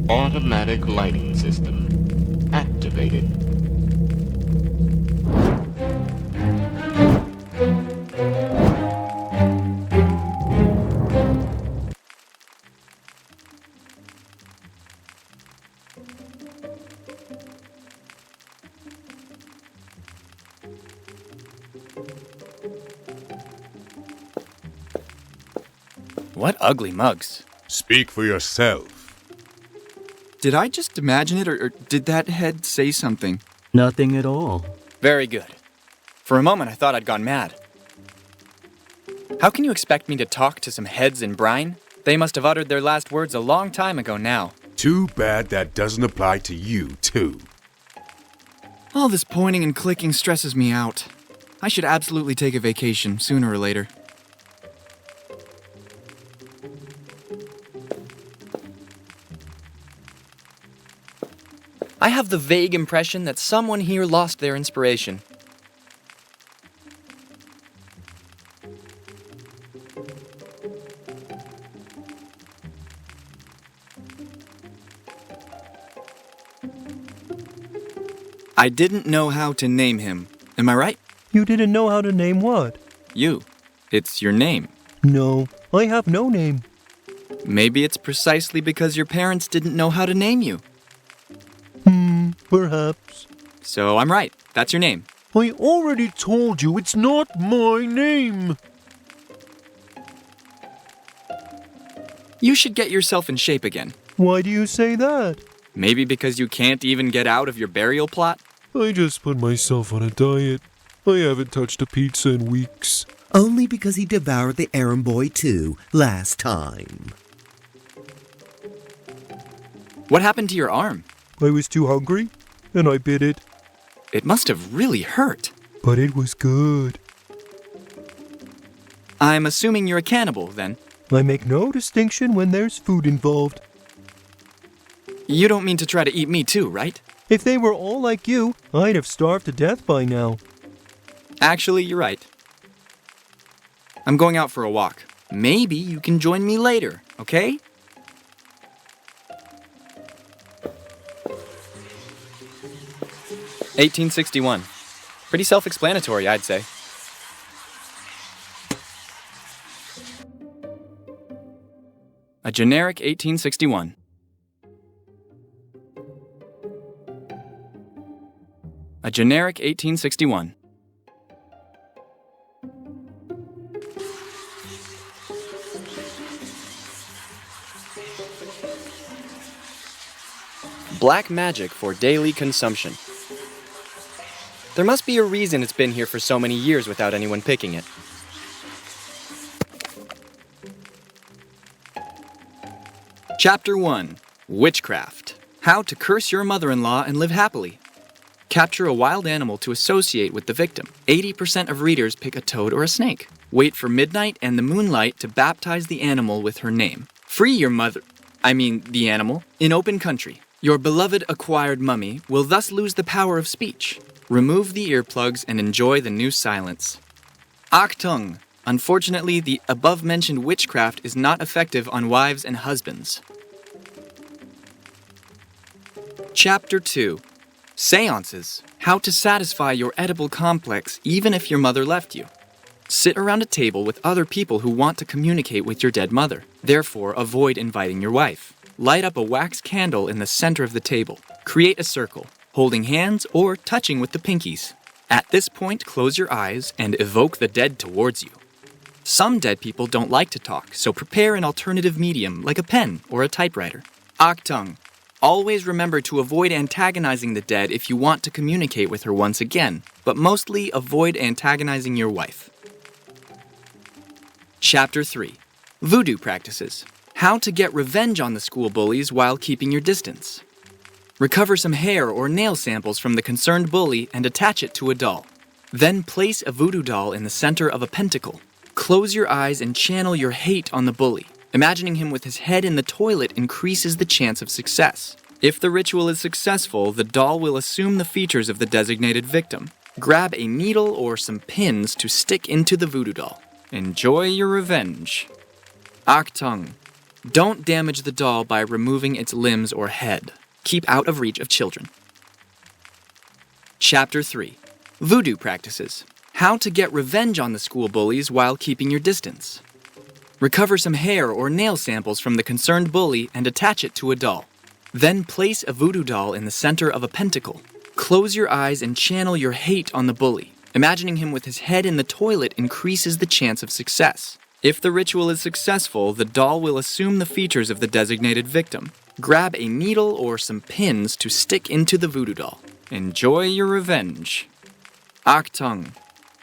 Automatic lighting system activated. What ugly mugs. Speak for yourself. Did I just imagine it, or did that head say something? Nothing at all. Very good. For a moment, I thought I'd gone mad. How can you expect me to talk to some heads in brine? They must have uttered their last words a long time ago now. Too bad that doesn't apply to you, too. All this pointing and clicking stresses me out. I should absolutely take a vacation, sooner or later. I have the vague impression that someone here lost their inspiration. I didn't know how to name him. Am I right? You didn't know how to name what? You. It's your name. No, I have no name. Maybe it's precisely because your parents didn't know how to name you. Perhaps. So I'm right. That's your name. I already told you it's not my name. You should get yourself in shape again. Why do you say that? Maybe because you can't even get out of your burial plot? I just put myself on a diet. I haven't touched a pizza in weeks. Only because he devoured the errand boy too, last time. What happened to your arm? I was too hungry, and I bit it. It must have really hurt. But it was good. I'm assuming you're a cannibal, then. I make no distinction when there's food involved. You don't mean to try to eat me too, right? If they were all like you, I'd have starved to death by now. Actually, you're right. I'm going out for a walk. Maybe you can join me later, okay? (1861). Pretty self-explanatory, I'd say. A generic 1861. A generic 1861. Black magic for daily consumption. There must be a reason it's been here for so many years without anyone picking it. Chapter 1. Witchcraft. How to curse your mother-in-law and live happily. Capture a wild animal to associate with the victim. 80% of readers pick a toad or a snake. Wait for midnight and the moonlight to baptize the animal with her name. Free your the animal, in open country. Your beloved acquired mummy will thus lose the power of speech. Remove the earplugs and enjoy the new silence. Achtung! Unfortunately, the above-mentioned witchcraft is not effective on wives and husbands. Chapter 2. Seances. How to satisfy your edible complex even if your mother left you. Sit around a table with other people who want to communicate with your dead mother. Therefore, avoid inviting your wife. Light up a wax candle in the center of the table. Create a circle, holding hands or touching with the pinkies. At this point, close your eyes and evoke the dead towards you. Some dead people don't like to talk, so prepare an alternative medium like a pen or a typewriter. Achtung! Always remember to avoid antagonizing the dead if you want to communicate with her once again, but mostly avoid antagonizing your wife. Chapter 3. Voodoo practices. How to get revenge on the school bullies while keeping your distance. Recover some hair or nail samples from the concerned bully and attach it to a doll. Then place a voodoo doll in the center of a pentacle. Close your eyes and channel your hate on the bully. Imagining him with his head in the toilet increases the chance of success. If the ritual is successful, the doll will assume the features of the designated victim. Grab a needle or some pins to stick into the voodoo doll. Enjoy your revenge. Achtung! Don't damage the doll by removing its limbs or head. Keep out of reach of children. Chapter 3. Voodoo Practices. How to get revenge on the school bullies while keeping your distance. Recover some hair or nail samples from the concerned bully and attach it to a doll. Then place a voodoo doll in the center of a pentacle. Close your eyes and channel your hate on the bully. Imagining him with his head in the toilet increases the chance of success. If the ritual is successful, the doll will assume the features of the designated victim. Grab a needle or some pins to stick into the voodoo doll. Enjoy your revenge. Aktung.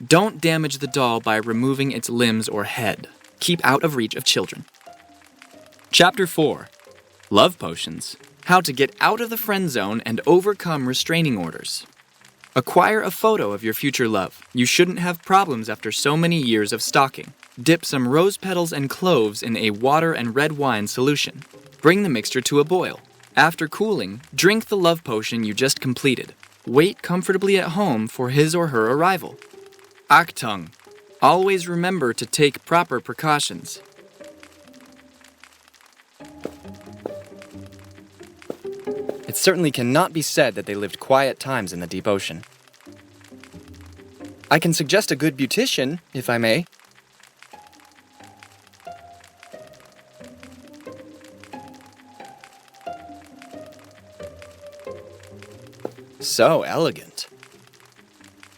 Don't damage the doll by removing its limbs or head. Keep out of reach of children. Chapter 4. Love Potions. How to get out of the friend zone and overcome restraining orders. Acquire a photo of your future love. You shouldn't have problems after so many years of stalking. Dip some rose petals and cloves in a water and red wine solution. Bring the mixture to a boil. After cooling, drink the love potion you just completed. Wait comfortably at home for his or her arrival. Aktung. Always remember to take proper precautions. It certainly cannot be said that they lived quiet times in the deep ocean. I can suggest a good beautician, if I may. So elegant.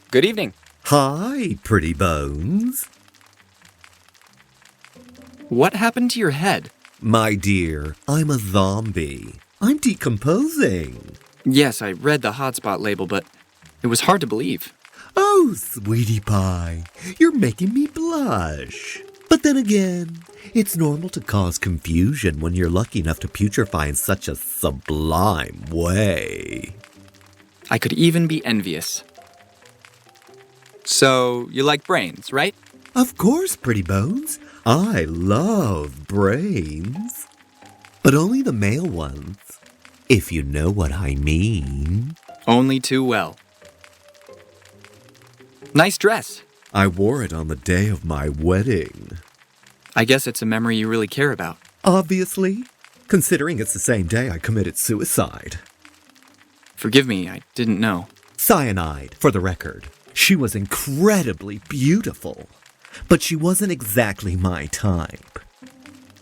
Good evening. Hi, pretty bones. What happened to your head? My dear, I'm a zombie. I'm decomposing. Yes, I read the hotspot label, but it was hard to believe. Oh, sweetie pie, you're making me blush. But then again, it's normal to cause confusion when you're lucky enough to putrefy in such a sublime way. I could even be envious. So, you like brains, right? Of course, pretty bones. I love brains. But only the male ones, if you know what I mean. Only too well. Nice dress. I wore it on the day of my wedding. I guess it's a memory you really care about. Obviously, considering it's the same day I committed suicide. Forgive me, I didn't know. Cyanide, for the record. She was incredibly beautiful, but she wasn't exactly my type.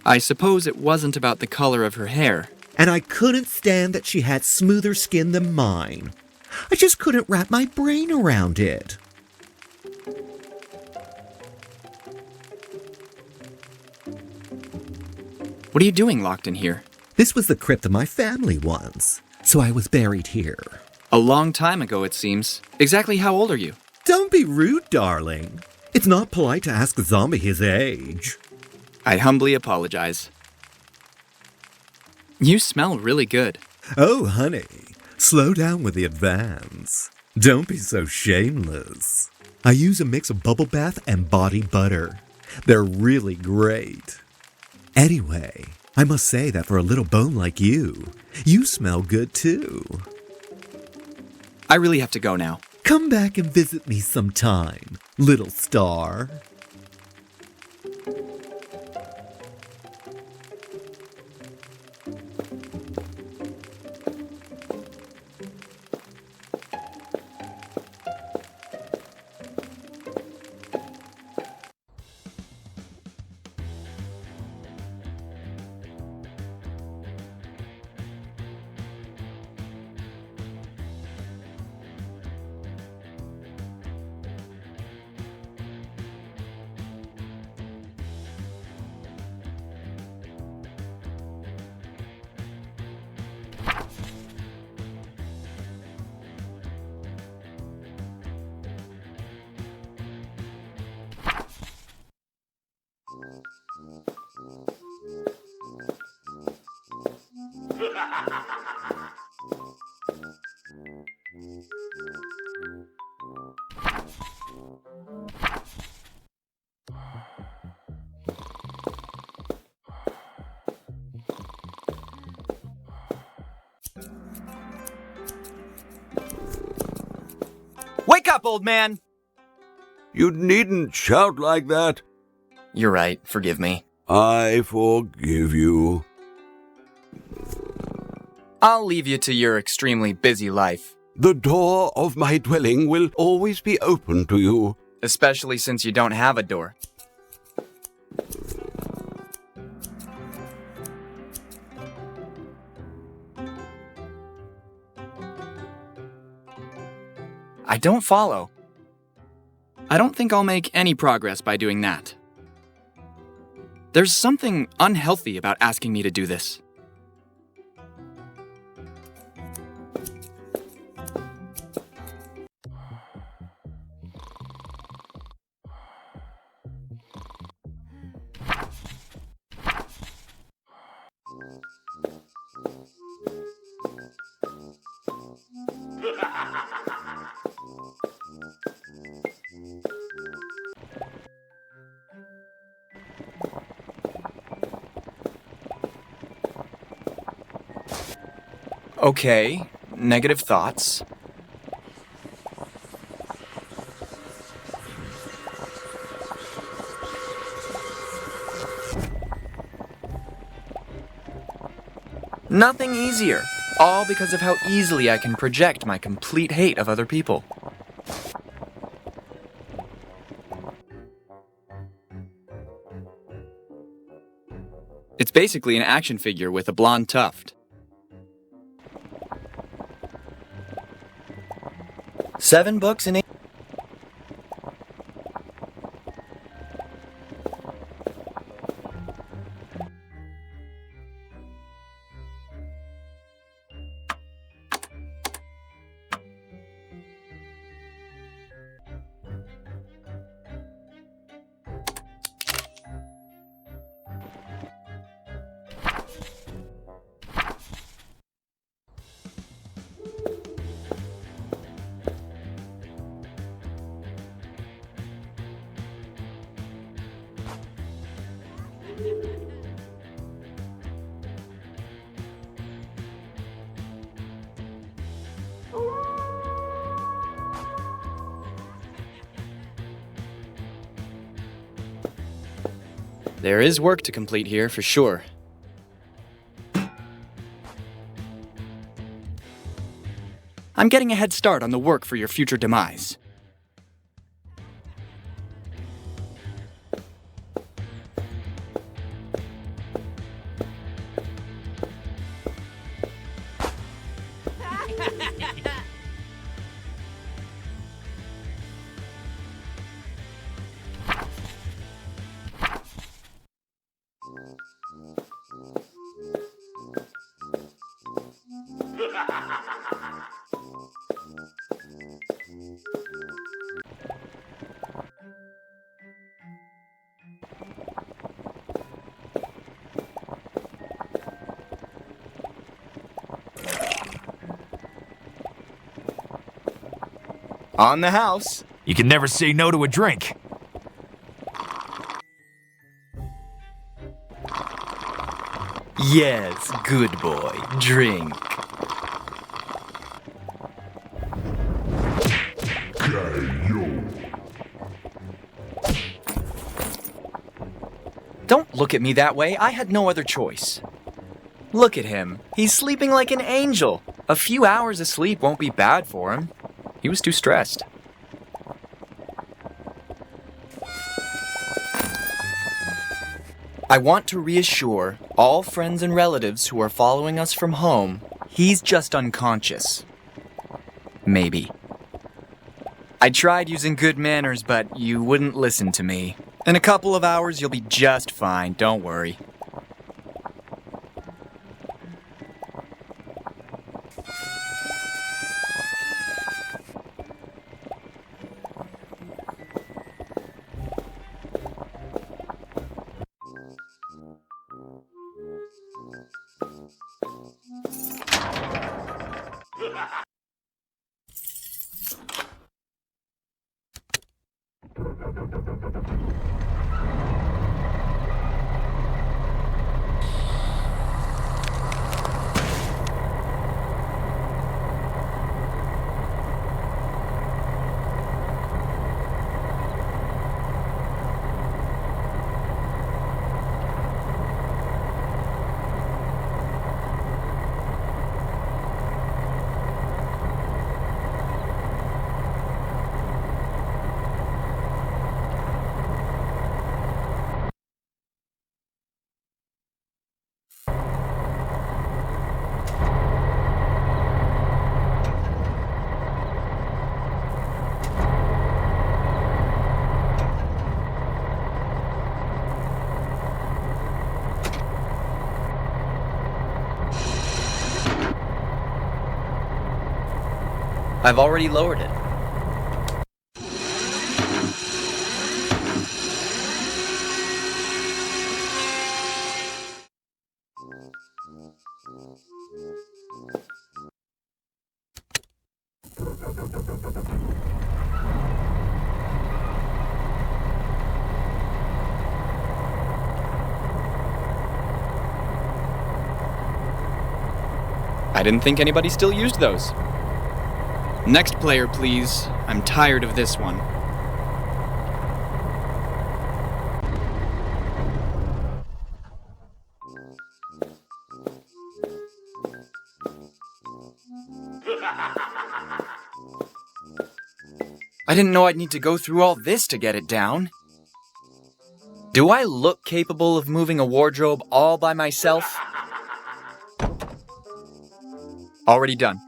I suppose it wasn't about the color of her hair. And I couldn't stand that she had smoother skin than mine. I just couldn't wrap my brain around it. What are you doing locked in here? This was the crypt of my family once, so I was buried here. A long time ago, it seems. Exactly how old are you? Don't be rude, darling. It's not polite to ask a zombie his age. I humbly apologize. You smell really good. Oh, honey, slow down with the advance. Don't be so shameless. I use a mix of bubble bath and body butter. They're really great. Anyway, I must say that for a little bone like you smell good too. I really have to go now. Come back and visit me sometime, little star. Wake up, old man! You needn't shout like that. You're right, forgive me. I forgive you. I'll leave you to your extremely busy life, The door of my dwelling will always be open to you. especially since you don't have a door. I don't follow. I don't think I'll make any progress by doing that. There's something unhealthy about asking me to do this. Okay, negative thoughts. Nothing easier, all because of how easily I can project my complete hate of other people. It's basically an action figure with a blonde tuft. 7 books in 8. There is work to complete here, for sure. I'm getting a head start on the work for your future demise. On the house. You can never say no to a drink. Yes, good boy. Drink. Don't look at me that way. I had no other choice. Look at him. He's sleeping like an angel. A few hours of sleep won't be bad for him. He was too stressed. I want to reassure all friends and relatives who are following us from home, he's just unconscious. Maybe. I tried using good manners, but you wouldn't listen to me. In a couple of hours, you'll be just fine, don't worry. I've already lowered it. I didn't think anybody still used those. Next player, please. I'm tired of this one. I didn't know I'd need to go through all this to get it down. Do I look capable of moving a wardrobe all by myself? Already done.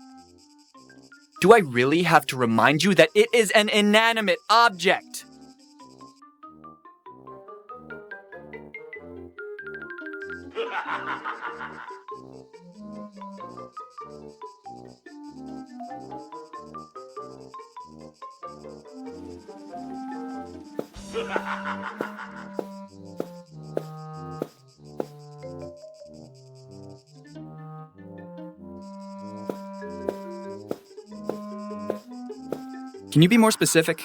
Do I really have to remind you that it is an inanimate object? Can you be more specific?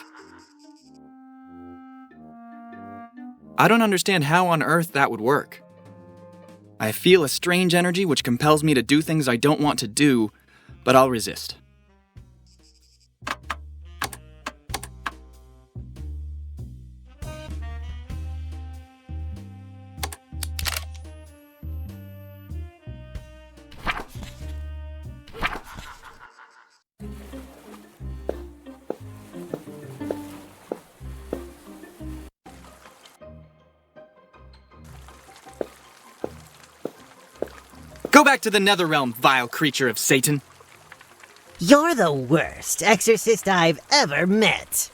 I don't understand how on earth that would work. I feel a strange energy which compels me to do things I don't want to do, but I'll resist. Go back to the Netherrealm, vile creature of Satan. You're the worst exorcist I've ever met.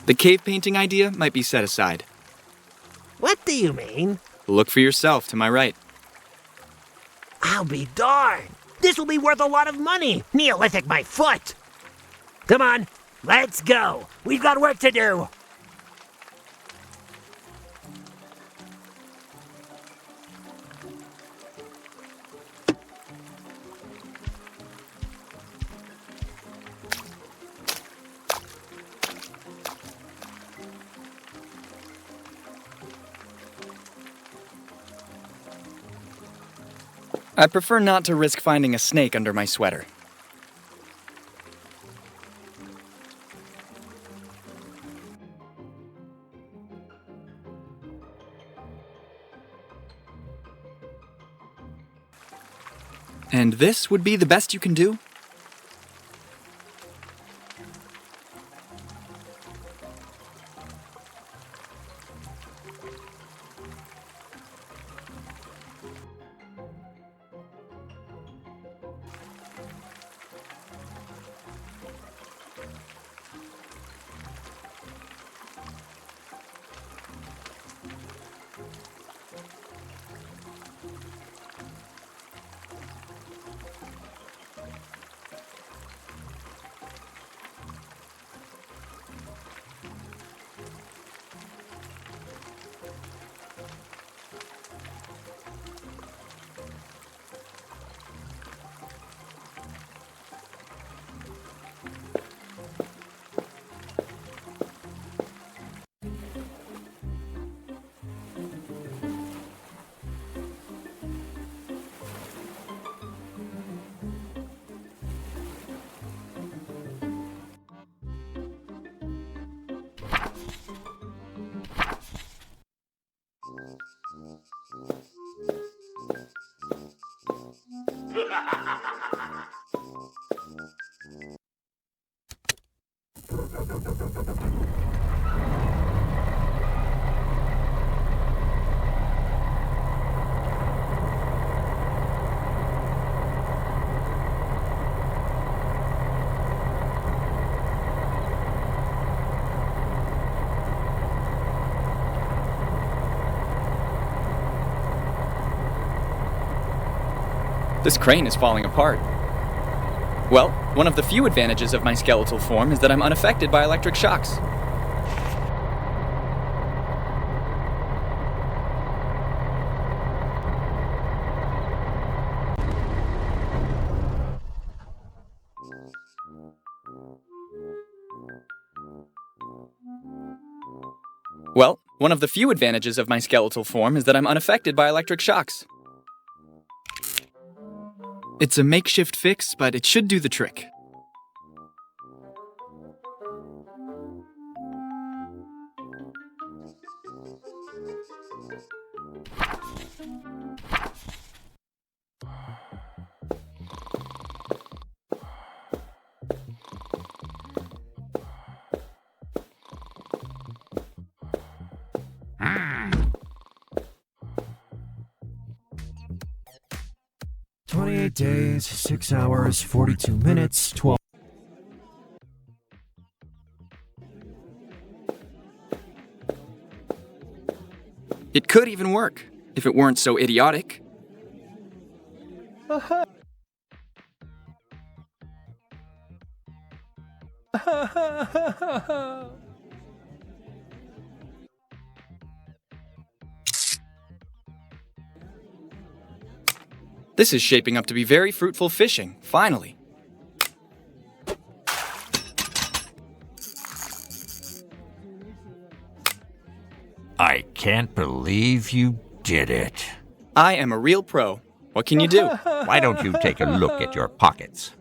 The cave painting idea might be set aside. What do you mean? Look for yourself to my right. I'll be darned. This will be worth a lot of money. Neolithic my foot. Come on, let's go. We've got work to do. I prefer not to risk finding a snake under my sweater. And this would be the best you can do? This crane is falling apart. Well, one of the few advantages of my skeletal form is that I'm unaffected by electric shocks. Well, one of the few advantages of my skeletal form is that I'm unaffected by electric shocks. It's a makeshift fix, but it should do the trick. Days, 6 hours, 42 minutes, 12. It could even work, if it weren't so idiotic. This is shaping up to be very fruitful fishing, finally. I can't believe you did it. I am a real pro. What can you do? Why don't you take a look at your pockets?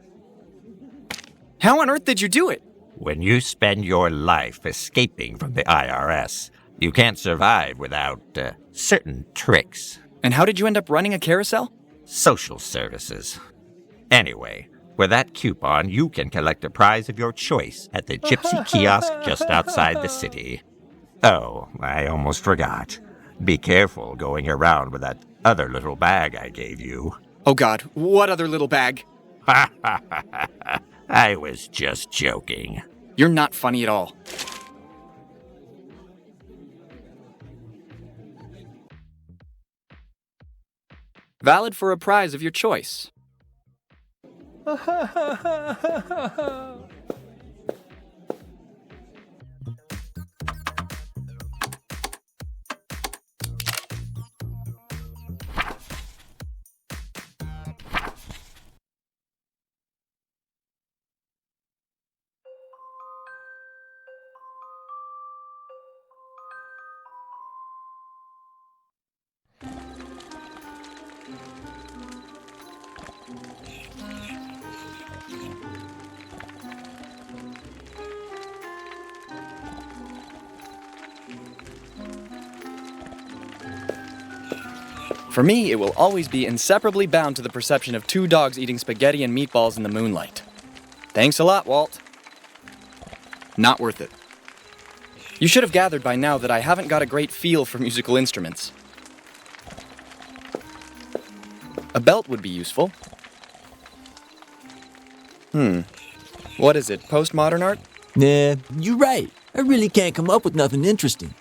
How on earth did you do it? When you spend your life escaping from the IRS, you can't survive without certain tricks. And how did you end up running a carousel? Social services. Anyway, with that coupon, you can collect a prize of your choice at the Gypsy kiosk just outside the city. Oh, I almost forgot. Be careful going around with that other little bag I gave you. Oh God, what other little bag? Ha ha ha ha. I was just joking. You're not funny at all. Valid for a prize of your choice. For me, it will always be inseparably bound to the perception of two dogs eating spaghetti and meatballs in the moonlight. Thanks a lot, Walt. Not worth it. You should have gathered by now that I haven't got a great feel for musical instruments. A belt would be useful. What is it, postmodern art? Nah, you're right. I really can't come up with nothing interesting.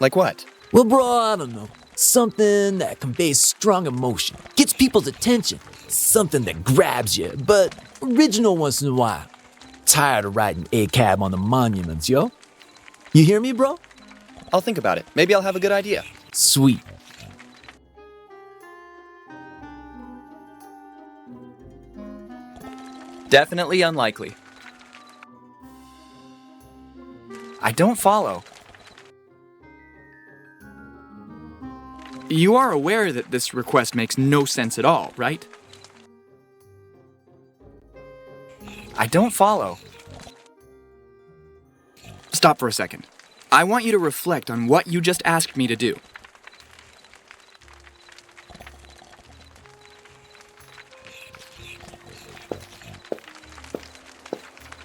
Like what? Well, bro, I don't know. Something that conveys strong emotion, gets people's attention, something that grabs you, but original once in a while. Tired of riding A-cab on the monuments, yo. You hear me, bro? I'll think about it. Maybe I'll have a good idea. Sweet. Definitely unlikely. I don't follow. You are aware that this request makes no sense at all, right? I don't follow. Stop for a second. I want you to reflect on what you just asked me to do.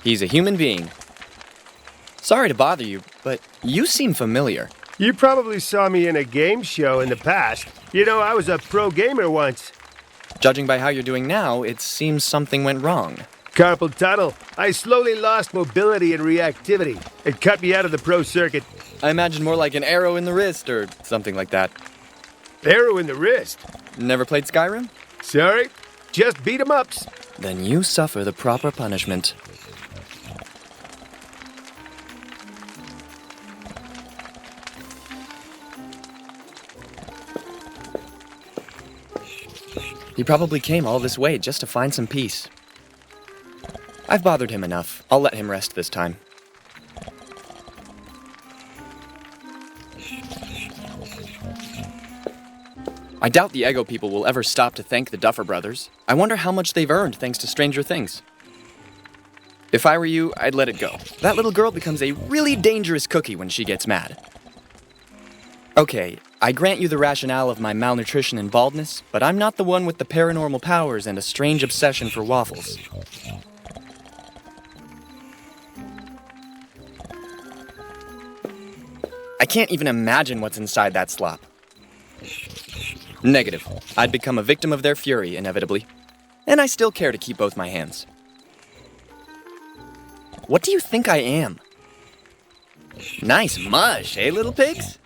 He's a human being. Sorry to bother you, but you seem familiar. You probably saw me in a game show in the past. You know, I was a pro gamer once. Judging by how you're doing now, it seems something went wrong. Carpal tunnel. I slowly lost mobility and reactivity. It cut me out of the pro circuit. I imagine more like an arrow in the wrist or something like that. Arrow in the wrist? Never played Skyrim? Sorry? just beat 'em ups. Then you suffer the proper punishment. He probably came all this way just to find some peace. I've bothered him enough. I'll let him rest this time. I doubt the Ego people will ever stop to thank the Duffer Brothers. I wonder how much they've earned thanks to Stranger Things. If I were you, I'd let it go. That little girl becomes a really dangerous cookie when she gets mad. Okay, I grant you the rationale of my malnutrition and baldness, but I'm not the one with the paranormal powers and a strange obsession for waffles. I can't even imagine what's inside that slop. Negative. I'd become a victim of their fury, inevitably. And I still care to keep both my hands. What do you think I am? Nice mush, eh, little pigs?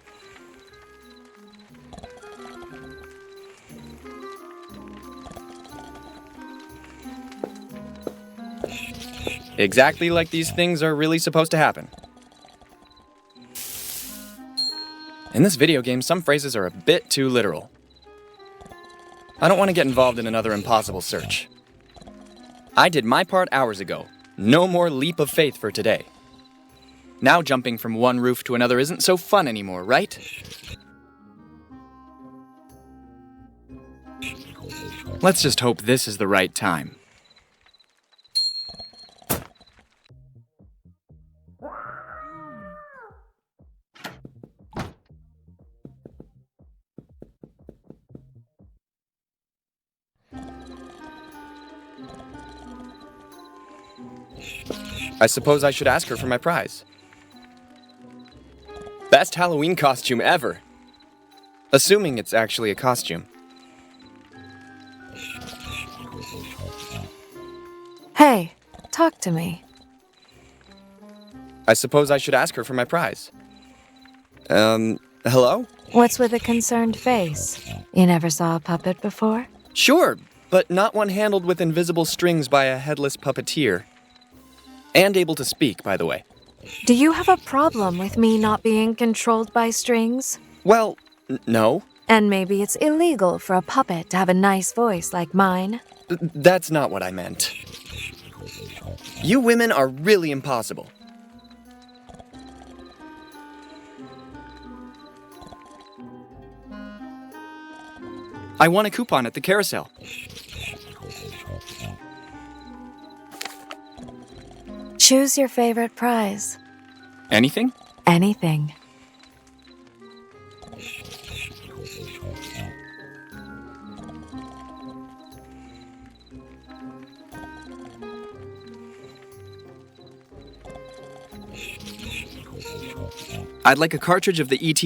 Exactly like these things are really supposed to happen. In this video game, some phrases are a bit too literal. I don't want to get involved in another impossible search. I did my part hours ago. No more leap of faith for today. Now jumping from one roof to another isn't so fun anymore, right? Let's just hope this is the right time. I suppose I should ask her for my prize. Best Halloween costume ever. Assuming it's actually a costume. Hey, talk to me. I suppose I should ask her for my prize. Hello? What's with a concerned face? You never saw a puppet before? Sure, but not one handled with invisible strings by a headless puppeteer. And able to speak, by the way. Do you have a problem with me not being controlled by strings? Well, no. And maybe it's illegal for a puppet to have a nice voice like mine? That's not what I meant. You women are really impossible. I won a coupon at the carousel. Choose your favorite prize. Anything? Anything. I'd like a cartridge of the E.T.